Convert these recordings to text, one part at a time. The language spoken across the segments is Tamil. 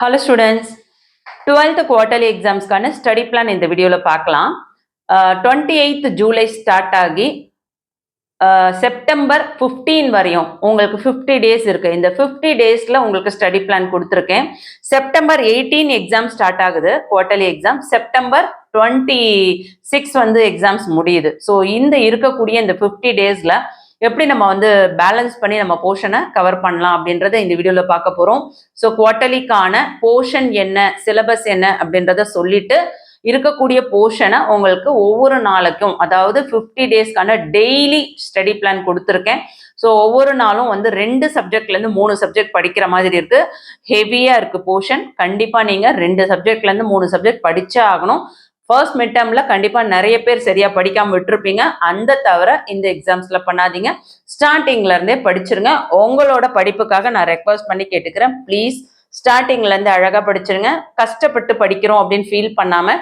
Hello students, 12th quarterly exams கான study plan இந்த வீடியோல பார்க்கலாம். 28th ஜூலை ஸ்டார்ட் ஆகி செப்டம்பர் 15 வரையும் உங்களுக்கு 50 டேஸ் இருக்கு. இந்த 50 டேஸ்ல உங்களுக்கு ஸ்டடி பிளான் கொடுத்துருக்கேன். செப்டம்பர் 18 எக்ஸாம் ஸ்டார்ட் ஆகுது, குவார்டர்லி எக்ஸாம். செப்டம்பர் 26 வந்து எக்ஸாம்ஸ் முடியுது. ஸோ இந்த இருக்கக்கூடிய இந்த 50 டேஸ்ல எப்படி நம்ம வந்து பேலன்ஸ் பண்ணி நம்ம போர்ஷனை கவர் பண்ணலாம் அப்படின்றத இந்த வீடியோவில் பார்க்க போகிறோம். ஸோ குவார்டர்லிக்கான போர்ஷன் என்ன, சிலபஸ் என்ன அப்படின்றத சொல்லிட்டு இருக்கக்கூடிய போர்ஷனை உங்களுக்கு ஒவ்வொரு நாளைக்கும், அதாவது 50 டேஸ்க்கான டெய்லி ஸ்டடி பிளான் கொடுத்துருக்கேன். ஸோ ஒவ்வொரு நாளும் வந்து 2 சப்ஜெக்ட்லேருந்து 3 சப்ஜெக்ட் படிக்கிற மாதிரி இருக்குது. ஹெவியாக இருக்குது போர்ஷன். கண்டிப்பாக நீங்கள் 2 சப்ஜெக்ட்லேருந்து 3 சப்ஜெக்ட் படித்தே ஆகணும். ஃபர்ஸ்ட் மிட் டேர்ம்ல கண்டிப்பாக நிறைய பேர் சரியாக படிக்காமல் விட்டுருப்பீங்க. அந்த தவிர இந்த எக்ஸாம்ஸில் பண்ணாதீங்க. ஸ்டார்டிங்ல இருந்தே படிச்சிருங்க. உங்களோட படிப்புக்காக நான் ரெக்வஸ்ட் பண்ணி கேட்டுக்கிறேன். ப்ளீஸ் ஸ்டார்டிங்ல இருந்து அழகாக படிச்சிருங்க. கஷ்டப்பட்டு படிக்கிறோம் அப்படின்னு ஃபீல் பண்ணாம,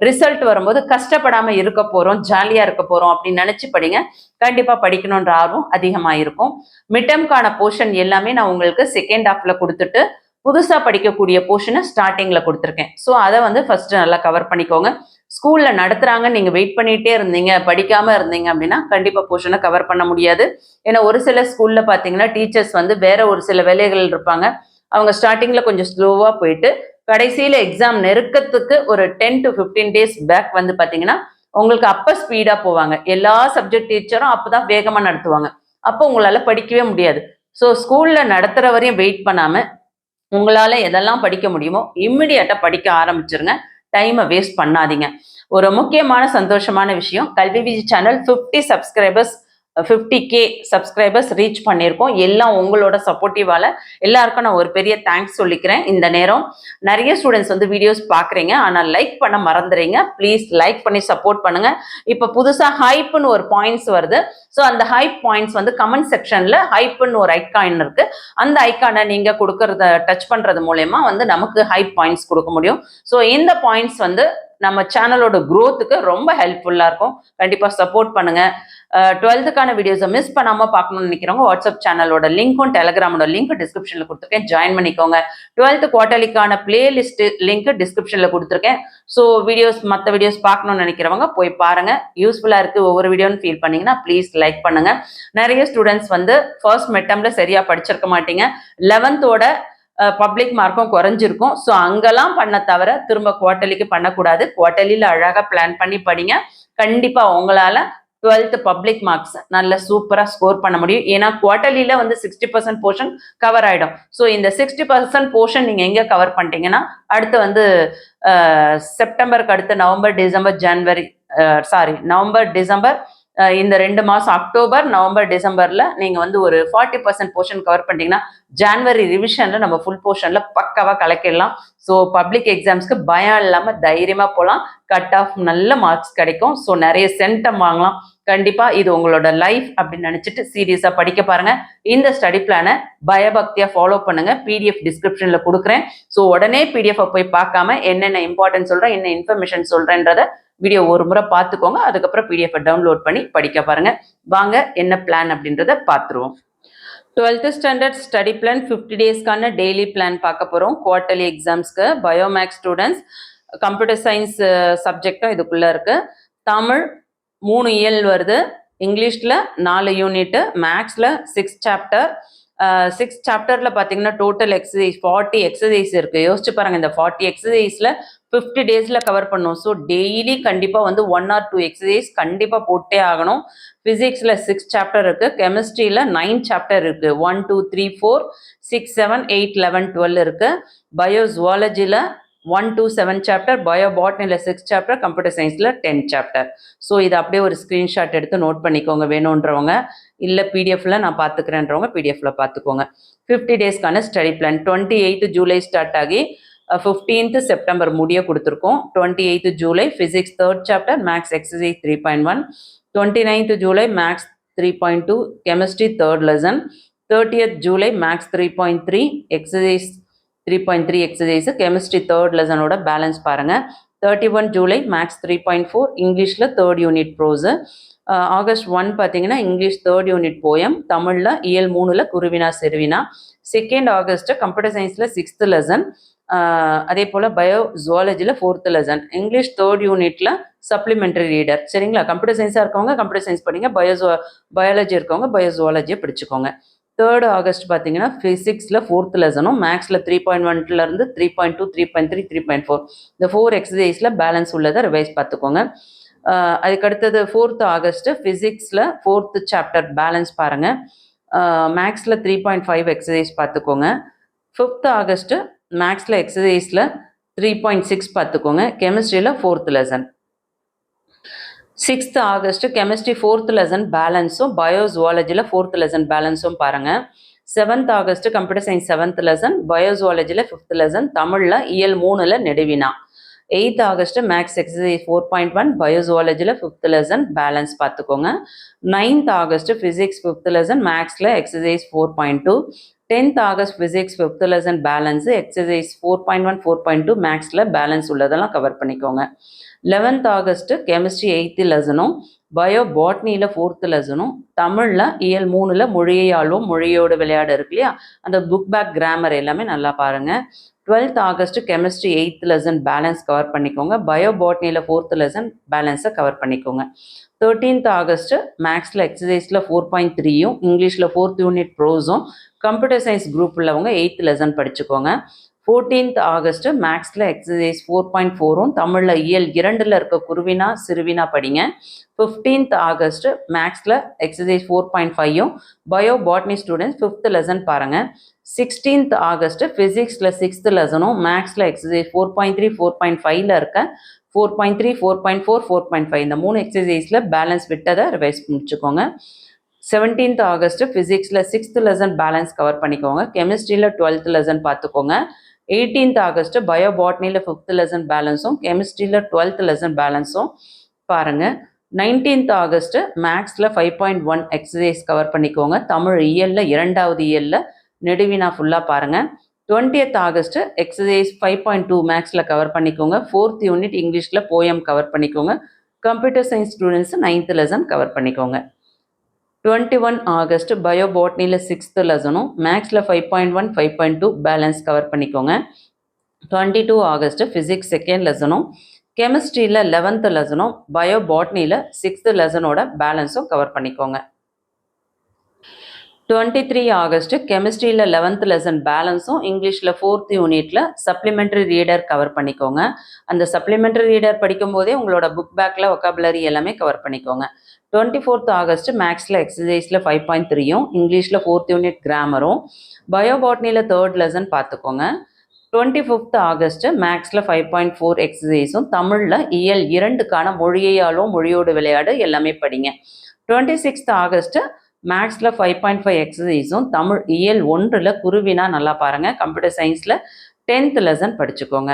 ரிசல்ட் வரும்போது கஷ்டப்படாம இருக்க போறோம், ஜாலியா இருக்க போறோம் அப்படின்னு நினைச்சு படிங்க. கண்டிப்பா படிக்கணுன்ற ஆர்வம் அதிகமாக இருக்கும். மிட் டேர்ம்கான போர்ஷன் எல்லாமே நான் உங்களுக்கு செகண்ட் ஹாஃப்ல கொடுத்துட்டு புதுசா படிக்கக்கூடிய போர்ஷனை ஸ்டார்டிங்ல கொடுத்துருக்கேன். ஸோ அதை வந்து ஃபர்ஸ்ட் நல்லா கவர் பண்ணிக்கோங்க. ஸ்கூல்ல நடத்துறாங்க, நீங்க வெயிட் பண்ணிட்டே இருந்தீங்க, படிக்காம இருந்தீங்க அப்படின்னா கண்டிப்பா போர்ஷனை கவர் பண்ண முடியாது. ஏன்னா ஒரு சில ஸ்கூல்ல பாத்தீங்கன்னா டீச்சர்ஸ் வந்து வேற ஒரு சில வேலைகள் இருப்பாங்க. அவங்க ஸ்டார்டிங்ல கொஞ்சம் ஸ்லோவா போயிட்டு கடைசியில எக்ஸாம் நெருக்கத்துக்கு ஒரு 10 to 15 டேஸ் பேக் வந்து பாத்தீங்கன்னா உங்களுக்கு அப்ப ஸ்பீடா போவாங்க. எல்லா சப்ஜெக்ட் டீச்சரும் அப்பதான் வேகமா நடத்துவாங்க. அப்போ உங்களால படிக்கவே முடியாது. ஸோ ஸ்கூல்ல நடத்துற வரையும் வெயிட் பண்ணாம உங்களால எதெல்லாம் படிக்க முடியுமோ இம்மிடியட்டா படிக்க ஆரம்பிச்சிருங்க. டைமை வேஸ்ட் பண்ணாதீங்க. ஒரு முக்கியமான சந்தோஷமான விஷயம், கல்வி Viji channel 50 subscribers 50K subscribers reach பண்ணியிருக்கோம். எல்லாம் உங்களோட சப்போர்ட்டிவால. எல்லாருக்கும் நான் ஒரு பெரிய தேங்க்ஸ் சொல்லிக்கிறேன். இந்த நேரம் நிறைய ஸ்டூடெண்ட்ஸ் வந்து வீடியோஸ் பார்க்குறீங்க, ஆனால் லைக் பண்ண மறந்துறீங்க. ப்ளீஸ் லைக் பண்ணி சப்போர்ட் பண்ணுங்க. இப்போ புதுசாக ஹைப்னு ஒரு பாயிண்ட்ஸ் வருது. ஸோ அந்த ஹைப் பாயிண்ட்ஸ் வந்து கமெண்ட் செக்ஷன்ல ஹைப்னு ஒரு ஐக்கான் இருக்கு. அந்த ஐக்கானை நீங்க கொடுக்கறத டச் பண்றது மூலயமா வந்து நமக்கு ஹைப் பாயிண்ட்ஸ் கொடுக்க முடியும். ஸோ இந்த பாயிண்ட்ஸ் வந்து நம்ம சேனலோட க்ரோத்துக்கு ரொம்ப ஹெல்ப்ஃபுல்லாக இருக்கும். கண்டிப்பாக சப்போர்ட் பண்ணுங்க. 12க்கான வீடியோஸை மிஸ் பண்ணாமல் பார்க்கணும்னு நினைக்கிறவங்க வாட்ஸ்அப் சேனலோட லிங்க்கும் டெலிகிராமோட லிங்க் டிஸ்கிரிப்ஷனில் கொடுத்துருக்கேன், ஜாயின் பண்ணிக்கோங்க. 12th குவார்டர்லிக்கான பிளேலிஸ்ட் லிங்க் டிஸ்கிரிப்ஷனில் கொடுத்துருக்கேன். ஸோ மற்ற வீடியோஸ் பார்க்கணும்னு நினைக்கிறவங்க போய் பாருங்க. யூஸ்ஃபுல்லாக இருக்குது ஒவ்வொரு வீடியோன்னு ஃபீல் பண்ணீங்கன்னா ப்ளீஸ் லைக் பண்ணுங்க. நிறைய ஸ்டூடெண்ட்ஸ் வந்து ஃபர்ஸ்ட் மிட் டேர்ம்ல சரியாக படிச்சிருக்க மாட்டீங்க. 11th பப்ளிக் மார்க்கும் குறைஞ்சிருக்கும். ஸோ அங்கெல்லாம் பண்ண தவிர திரும்ப குவார்டர்லிக்கு பண்ணக்கூடாது. குவார்டர்லியில் அழகாக பிளான் பண்ணி படிங்க. கண்டிப்பாக உங்களால் 12th பப்ளிக் மார்க்ஸ் நல்ல சூப்பராக ஸ்கோர் பண்ண முடியும். ஏன்னா குவார்டர்லியில் வந்து 60% போர்ஷன் கவர் ஆகிடும். ஸோ இந்த 60% போர்ஷன் நீங்கள் எங்கே கவர் பண்ணிட்டீங்கன்னா அடுத்து வந்து செப்டம்பருக்கு அடுத்து நவம்பர் டிசம்பர் இந்த 2 மாதம் அக்டோபர் நவம்பர் டிசம்பர்ல நீங்கள் வந்து ஒரு 40% போர்ஷன் கவர் பண்ணிட்டீங்கன்னா ஜான்வரி ரிவிஷன்ல நம்ம ஃபுல் போர்ஷன்ல பக்காவாக கலக்கிடலாம். ஸோ பப்ளிக் எக்ஸாம்ஸ்க்கு பயம் இல்லாமல் தைரியமாக போகலாம். கட் ஆஃப் நல்ல மார்க்ஸ் கிடைக்கும். ஸோ நிறைய சென்டம் வாங்கலாம். கண்டிப்பாக இது உங்களோட லைஃப் அப்படின்னு நினச்சிட்டு சீரியஸாக படிக்க பாருங்க. இந்த ஸ்டடி பிளானை பயபக்தியாக ஃபாலோ பண்ணுங்க. PDF டிஸ்கிரிப்ஷனில் கொடுக்குறேன். ஸோ உடனே PDF போய் பார்க்காம என்னென்ன இம்பார்ட்டன்ட் சொல்கிறேன், என்ன இன்ஃபர்மேஷன் சொல்கிறேன்றத வீடியோ ஒரு முறை பார்த்துக்கோங்க. அதுக்கப்புறம் PDF டவுன்லோட் பண்ணி படிக்க பாருங்க. வாங்க என்ன பிளான் அப்படின்றத பார்த்துருவோம். 12th ஸ்டாண்டர்ட் ஸ்டடி பிளான் 50 டேஸ்க்கான டெய்லி பிளான் பார்க்க போகிறோம். குவார்டர்லி எக்ஸாம்ஸ்க்கு பயோமேக்ஸ் ஸ்டூடெண்ட்ஸ், கம்ப்யூட்டர் சயின்ஸ் சப்ஜெக்டும் இதுக்குள்ளே இருக்குது. தமிழ் 3 இயல் வருது, இங்கிலீஷில் 4 யூனிட்டு, மேக்ஸில் 6 சாப்டர். 6 சாப்டரில் பார்த்தீங்கன்னா டோட்டல் எக்ஸசைஸ் 40 எக்ஸசைஸ் இருக்குது. யோசிச்சு பாருங்கள், இந்த 40 எக்ஸசைஸில் 50 டேஸில் கவர் பண்ணும். ஸோ டெய்லி கண்டிப்பாக வந்து 1 or 2 எக்ஸசைஸ் கண்டிப்பாக போட்டே ஆகணும். ஃபிசிக்ஸில் 6 சாப்டர் இருக்குது, கெமிஸ்ட்ரியில் 9 சாப்டர் இருக்குது. 1 2 3 4 6 7 8 11 12 இருக்குது. பயோசுவாலஜியில் 1 2 7 சாப்டர், பயோ பாட்னியில் 6 சாப்டர், கம்ப்யூட்டர் சயின்ஸில் 10 சாப்டர். ஸோ இதை அப்படியே ஒரு ஸ்க்ரீன்ஷாட் எடுத்து நோட் பண்ணிக்கோங்க வேணுன்றவங்க. இல்லை PDFல நான் பார்த்துக்கிறேன்றவங்க PDFல பார்த்துக்கோங்க. 50 டேஸ்க்கான study plan 28th July start ஆகி 15th செப்டம்பர் முடிய கொடுத்துருக்கோம். 28th July physics 3rd chapter, maths exercise 3.1. 29th July maths 3.2, chemistry 3rd lesson. 30th July maths 3.3, exercise 3.3 exercise, chemistry 3rd லெசனோட பேலன்ஸ் பாருங்கள். 31 ஜூலை மேக்ஸ் 3.4, இங்கிலீஷில் 3rd யூனிட் ப்ரோஸு. ஆகஸ்ட் 1 பார்த்தீங்கன்னா இங்கிலீஷ் 3rd யூனிட் போயம், தமிழில் இயல் 3ல் குருவினா செருவினா. 2nd ஆகஸ்ட் கம்ப்யூட்டர் சயின்ஸில் 6th லெசன். அதே போல் பயோ ஜுவாலஜியில் 4th லெசன், இங்கிலீஷ் 3rd யூனிட்டில் சப்ளிமெண்ட்ரி ரீடர். சரிங்களா? கம்ப்யூட்டர் சயின்ஸாக இருக்கவங்க கம்ப்யூட்டர் சயின்ஸ் படிங்க, பயாலஜி இருக்கவங்க பயோ ஜுவாலஜியை படிச்சுக்கோங்க. 3rd ஆகஸ்ட் பார்த்தீங்கன்னா ஃபிசிக்ஸில் 4th லெசனும், மேக்ஸில் 3.1லேருந்து 3.2, 3.3, 3.4 இந்த 4 எக்ஸசைஸில் பேலன்ஸ் உள்ளதை ரிவைஸ் பார்த்துக்கோங்க. அதுக்கடுத்தது 4th ஆகஸ்ட் ஃபிசிக்ஸில் 4th சாப்டர் பேலன்ஸ் பாருங்கள். மேக்ஸில் 3.5 எக்ஸசைஸ் பார்த்துக்கோங்க. 5th ஆகஸ்ட் மேக்ஸில் எக்ஸசைஸில் 3.6 பார்த்துக்கோங்க. கெமிஸ்ட்ரியில் 4th lesson. 6th August chemistry 4th lesson பேலன்ஸும், பயோ ஜுவாலஜியில் 4th லெசன் பேலன்ஸும் பாருங்கள். 7th August computer science 7th lesson, bio ஜுவாலஜியில் 5th லெசன், தமிழில் இயல் 3ல் நெடுவினா. 8th August maths exercise 4.1, bio ஜுவாலஜியில் 5th லெசன் பேலன்ஸ் பார்த்துக்கோங்க. 9th August physics 5th lesson, மேக்ஸில் exercise 4.2. 10th August physics 5th lesson balance, exercise 4.1, 4.2 மேக்ஸில் பேலன்ஸ் உள்ளதெல்லாம் கவர் பண்ணிக்கோங்க. 11th August chemistry 8th லெசனும், bio பாட்னியில் 4th லெசனும், தமிழில் இயல் 3ல் மொழியை ஆள்வோம் மொழியோடு விளையாடு இருக்கு இல்லையா, அந்த புக் பேக் கிராமர் எல்லாமே நல்லா பாருங்கள். 12th August chemistry 8th lesson balance cover பண்ணிக்கோங்க. பயோ பாட்னியில் 4th லெசன் பேலன்ஸை கவர் பண்ணிக்கோங்க. 13th ஆகஸ்ட் மேக்ஸில் எக்ஸசைஸில் 4.3யும், இங்கிலீஷில் 4th யூனிட் ப்ரோஸும், கம்ப்யூட்டர் சயின்ஸ் குரூப் உள்ளவங்க 8th லெசன் படிச்சுக்கோங்க. 14th ஆகஸ்ட் மேக்ஸில் எக்ஸசைஸ் 4.4ம், தமிழில் இயல் 2ல் இருக்க குருவினா சிறுவினா படிங்க. 15th ஆகஸ்ட் மேக்ஸில் எக்ஸசைஸ் 4.5யும், bio botany students 5th lesson பாருங்கள். 16th ஆகஸ்ட் ஃபிசிக்ஸில் 6th லெசனும், மேக்ஸில் எக்ஸசைஸ் 4.3, 4.5ல் இருக்க 4.3, 4.4, 4.5 இந்த 3 எக்ஸசைஸில் பேலன்ஸ் விட்டதை ரிவைஸ் முடிச்சுக்கோங்க. 17th ஆகஸ்ட் ஃபிசிக்ஸில் 6th லெசன் பேலன்ஸ் கவர் பண்ணிக்கோங்க. கெமிஸ்ட்ரியில் 12th லெசன் பார்த்துக்கோங்க. 18th ஆகஸ்ட் பயோ பாட்னியில் 5th லெசன் பேலன்ஸும், கெமிஸ்ட்ரியில் 12th லெசன் பேலன்ஸும் பாருங்கள். 19th ஆகஸ்ட் மேக்ஸில் 5.1 எக்ஸசைஸ் கவர் பண்ணிக்கோங்க. தமிழ் இயலில் 2வது இயலில் நெடுவினா ஃபுல்லாக பாருங்கள். 20th ஆகஸ்ட் எக்ஸசைஸ் 5.2 மேக்ஸில் கவர் பண்ணிக்கோங்க. 4th யூனிட் இங்கிலீஷில் போயம் கவர் பண்ணிக்கோங்க. Computer science students 9th lesson cover பண்ணிக்கோங்க. 21 ஆகஸ்ட் பயோ பாட்னியில் 6th லெசனும், மேக்ஸில் 5.1, 5.2 பேலன்ஸ் கவர் பண்ணிக்கோங்க. 22 ஆகஸ்ட் ஃபிசிக்ஸ் 2nd லெசனும், கெமிஸ்ட்ரியில் 11th லெசனும், பயோ பாட்னியில் 6th லெசனோட பேலன்ஸும் கவர் பண்ணிக்கோங்க. 23 ஆகஸ்ட் கெமிஸ்ட்ரியில் 11th லெசன் பேலன்ஸும், இங்கிலீஷில் 4th யூனிட்டில் சப்ளிமெண்ட்ரி ரீடர் கவர் பண்ணிக்கோங்க. அந்த சப்ளிமெண்ட்ரி ரீடர் படிக்கும் போதே உங்களோட புக் பேக்கில் ஒக்காபுலரி எல்லாமே கவர் பண்ணிக்கோங்க. 24th ஆகஸ்ட் மேக்ஸில் எக்ஸசைஸில் 5.3யும், இங்கிலீஷில் 4th யூனிட் கிராமரும், பயோ பாட்னியில் 3rd லெசன் பார்த்துக்கோங்க. 25th ஆகஸ்ட் மேக்ஸில் 5.4 எக்ஸசைஸும், தமிழில் இயல் 2க்கான மொழியாலும் மொழியோடு விளையாடு எல்லாமே படிங்க. 26th ஆகஸ்ட் மேக்ஸில் 5.5 எக்ஸசைஸும், தமிழ் இயல் 1ல் குருவினா நல்லா பாருங்கள். கம்ப்யூட்டர் சயின்ஸில் 10th லெசன் படிச்சுக்கோங்க.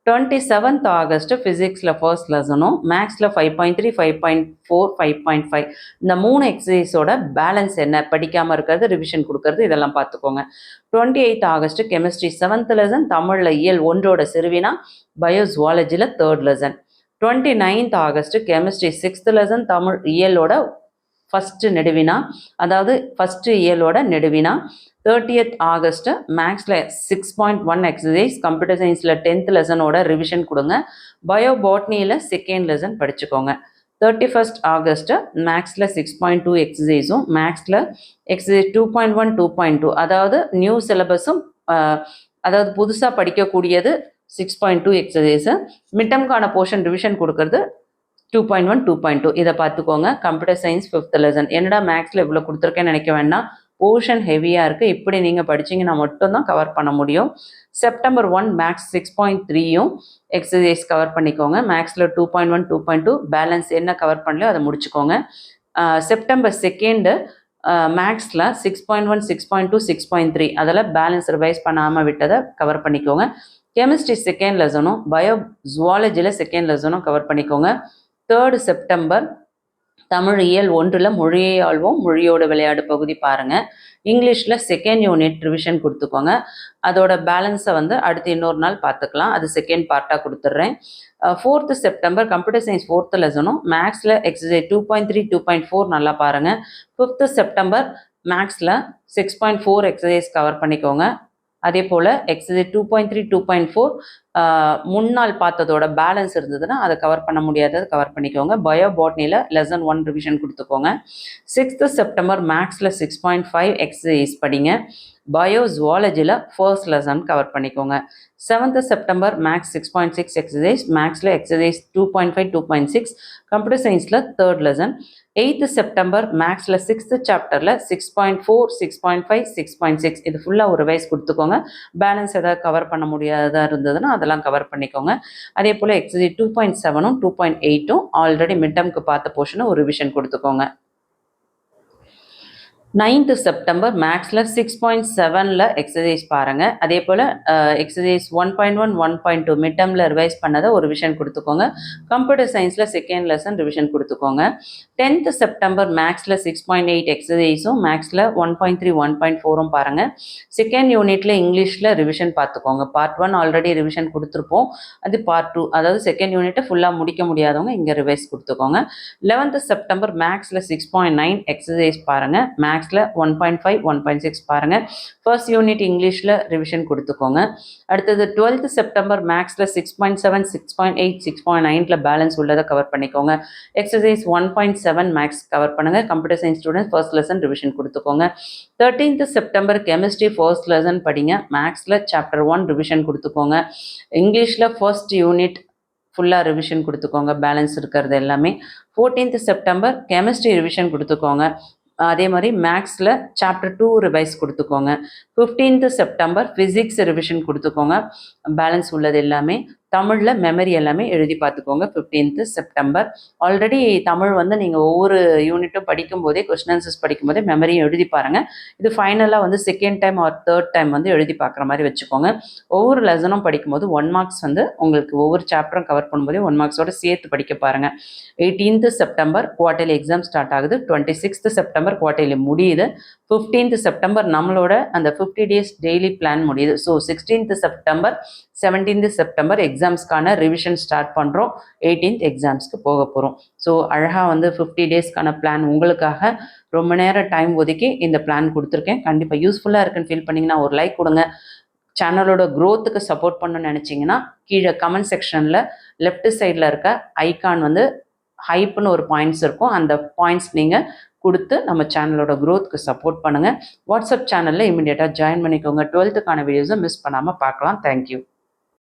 27th ஆகஸ்ட் ஃபிசிக்ஸில் 1st லெசனும், மேக்ஸில் 5.3, 5.4, 5.5 இந்த 3 எக்ஸசைஸோட பேலன்ஸ் என்ன, படிக்காமல் இருக்கிறது, ரிவிஷன் கொடுக்கறது, இதெல்லாம் பார்த்துக்கோங்க. 28th August chemistry 7th lesson, தமிழில் இயல் 1ஓட சிறுவினா, பயோ ஜுவாலஜியில் 3rd lesson. 29th August chemistry 6th lesson, Tamil இயலோட ஃபஸ்ட்டு நெடுவினா, அதாவது ஃபஸ்ட்டு இயலோட நெடுவினா. 30th ஆகஸ்ட் மேக்ஸில் 6.1 எக்ஸசைஸ், கம்ப்யூட்டர் சயின்ஸில் 10th லெசனோட ரிவிஷன் கொடுங்க. பயோ பாட்னியில் 2nd லெசன் படிச்சுக்கோங்க. 31st ஆகஸ்ட் மேக்ஸில் 6.2 எக்ஸசைஸும், மேக்ஸில் எக்ஸசைஸ் 2.1, 2.2 அதாவது நியூ சிலபஸும், அதாவது புதுசாக படிக்கக்கூடியது 6.2 எக்ஸசைஸு, மிட்டம்கான போர்ஷன் ரிவிஷன் கொடுக்கறது 2.1, 2.2 இதை பார்த்துக்கோங்க. Computer science 5th lesson. என்னடா மேக்ஸில் இவ்வளோ கொடுத்துருக்கேன்னு நினைக்க வேண்டாம், போர்ஷன் ஹெவியாக இருக்குது. இப்படி நீங்கள் படிச்சிங்கன்னா மட்டும்தான் கவர் பண்ண முடியும். செப்டம்பர் 1 மேக்ஸ் 6.3யும் எக்ஸசைஸ் கவர் பண்ணிக்கோங்க. மேக்ஸில் 2.1, 2.2 பேலன்ஸ் என்ன கவர் பண்ணலையோ அதை முடிச்சுக்கோங்க. செப்டம்பர் 2 மேக்ஸில் 6.1, 6.2, 6.3 அதில் பேலன்ஸ் ரிவைஸ் பண்ணாமல் விட்டதை கவர் பண்ணிக்கோங்க. கெமிஸ்ட்ரி 2nd லெசனும், பயோ ஜுவாலஜியில் 2nd லெசனும் கவர் பண்ணிக்கோங்க. 3rd செப்டம்பர் தமிழ் இயல் 1ல் மொழியை ஆள்வோம் மொழியோட விளையாடு பகுதி பாருங்கள். இங்கிலீஷில் 2nd யூனிட் ரிவிஷன் கொடுத்துக்கோங்க. அதோட பேலன்ஸை அடுத்து இன்னொரு நாள் பார்த்துக்கலாம், அது 2nd பார்ட்டாக கொடுத்துட்றேன். 4th September computer science 4th லெசனும், மேக்ஸில் எக்ஸசைஸ் 2.3, 2.4 நல்லா பாருங்கள். 5th செப்டம்பர் மேக்ஸில் 6.4 எக்ஸசைஸ் கவர் பண்ணிக்கோங்க. அதே போல் எக்ஸசைஸ் 2.3 2.4 முன்னாள் பார்த்ததோட பேலன்ஸ் இருந்ததுன்னா அதை கவர் பண்ண முடியாதது கவர் பண்ணிக்கோங்க. பயோ பாட்னியில் லெசன் 1 ரிவிஷன் கொடுத்துக்கோங்க. 6th செப்டம்பர் மேக்ஸில் 6.5 எக்ஸசைஸ் படிங்க. பயோ ஜுவாலஜியில் ஃபர்ஸ்ட் லெசன் கவர் பண்ணிக்கோங்க. 7th செப்டம்பர் மேக்ஸ் 6.6 எக்ஸசைஸ், மேக்ஸில் எக்ஸசைஸ் 2.5 2.6, கம்ப்யூட்டர் சயின்ஸில் தேர்ட் லெசன். 8th செப்டம்பர் மேக்ஸில் 6th சாப்டரில் 6.4 6.5 6.6 இது ஃபுல்லாக ஒரு ரிவைஸ் கொடுத்துக்கோங்க. பேலன்ஸ் எதாவது கவர் பண்ண முடியாததாக இருந்ததுன்னா அதெல்லாம் கவர் பண்ணிக்கோங்க. அதே போல் எக்ஸசைஸ் 2.7ம் 2.8ம் ஆல்ரெடி மிட் டேர்முக்கு பார்த்த போர்ஷனை ஒரு ரிவிஷன் கொடுத்துக்கோங்க. 9th செப்டம்பர் மேக்ஸில் 6.7ல் எக்ஸசைஸ் பாருங்கள். அதே போல் எக்ஸசைஸ் 1.1 1.2 மிட் டேர்மில் ரிவைஸ் பண்ணதை ஒரு ரிவிஷன் கொடுத்துக்கோங்க. கம்ப்யூட்டர் சயின்ஸில் செகண்ட் லெசன் ரிவிஷன் கொடுத்துக்கோங்க. 10th செப்டம்பர் மேக்ஸில் 6.8 எக்ஸசைஸும் மேக்ஸில் 1.3 1.4ம் பாருங்கள். செகண்ட் யூனிட்டில் இங்கிலீஷில் ரிவிஷன் பார்த்துக்கோங்க. பார்ட் 1 ஆல்ரெடி ரிவிஷன் கொடுத்துருப்போம். அது பார்ட் 2 அதாவது செகண்ட் யூனிட்டை ஃபுல்லாக முடிக்க முடியாதவங்க இங்கே ரிவைஸ் கொடுத்துக்கோங்க. 11th செப்டம்பர் மேக்ஸில் 6.9 எக்ஸசைஸ் பாருங்கள். மேக்ஸில் 1.5 1.6 பாருங்கள். ஃபர்ஸ்ட் யூனிட் இங்கிலீஷில் ரிவிஷன் கொடுத்துக்கோங்க. அடுத்தது 12th செப்டம்பர் மேக்ஸில் 6.7 6.8 6.9ல் பேலன்ஸ் உள்ளதை கவர் பண்ணிக்கோங்க. எக்ஸசைஸ் 1.7 மேக்ஸ் கவர் பண்ணுங்கள். Computer science students first lesson revision கொடுத்துக்கோங்க. 13th September chemistry first lesson படிங்க. மேக்ஸில் சாப்டர் 1 ரிவிஷன் கொடுத்துக்கோங்க. இங்கிலீஷில் ஃபர்ஸ்ட் யூனிட் ஃபுல்லாக ரிவிஷன் கொடுத்துக்கோங்க. பேலன்ஸ் இருக்கிறது எல்லாமே. 14th செப்டம்பர் கெமிஸ்ட்ரி ரிவிஷன் கொடுத்துக்கோங்க. அதே மாதிரி மேக்ஸில் சாப்டர் 2 ரிவைஸ் கொடுத்துக்கோங்க. 15th செப்டம்பர் ஃபிசிக்ஸ் ரிவிஷன் கொடுத்துக்கோங்க. பேலன்ஸ் உள்ளது எல்லாமே. தமிழில் மெமரி எல்லாமே எழுதி பார்த்துக்கோங்க. 15th செப்டம்பர் ஆல்ரெடி தமிழ் வந்து நீங்கள் ஒவ்வொரு யூனிட்டும் படிக்கும்போதே கொஸ்டின் ஆன்சர்ஸ் படிக்கும்போதே மெமரியும் எழுதி பாருங்கள். இது ஃபைனலாக வந்து second time or third time வந்து எழுதி பார்க்குற மாதிரி வச்சுக்கோங்க. ஒவ்வொரு லெசனும் படிக்கும்போது 1 மார்க்ஸ் வந்து உங்களுக்கு ஒவ்வொரு சாப்டரும் கவர் பண்ணும்போதே 1 மார்க்ஸோடு சேர்த்து படிக்க பாருங்கள். 18th September quarterly exam start ஆகுது. 26th செப்டம்பர் குவார்டர்லி முடியுது. 15th செப்டம்பர் நம்மளோட அந்த 50 days டெய்லி பிளான் முடியுது. So 16th September 17th September எக்ஸாம்ஸ்க்கான ரிவிஷன் ஸ்டார்ட் பண்ணுறோம். 18th எக்ஸாம்ஸ்க்கு போக போகிறோம். ஸோ அழகாக வந்து 50 daysக்கான பிளான் உங்களுக்காக ரொம்ப நேரம் டைம் ஒதுக்கி இந்த பிளான் கொடுத்துருக்கேன். கண்டிப்பாக யூஸ்ஃபுல்லாக இருக்குன்னு ஃபீல் பண்ணிங்கன்னா ஒரு லைக் கொடுங்க. சேனலோட க்ரோத்துக்கு சப்போர்ட் பண்ணணும்னு நினச்சிங்கன்னா கீழே கமெண்ட் செக்ஷனில் லெஃப்ட் சைடில் இருக்க ஐகான் வந்து ஹைப்னு ஒரு பாயிண்ட்ஸ் இருக்கும். அந்த பாயிண்ட்ஸ் நீங்கள் கொடுத்து நம்ம சேனலோட க்ரோத்துக்கு சப்போர்ட் பண்ணுங்கள். வாட்ஸ்அப் சேனலில் இமீடியட்டாக ஜாயின் பண்ணிக்கோங்க. 12th வீடியோஸை மிஸ் பண்ணாமல் பார்க்கலாம். தேங்க்யூ.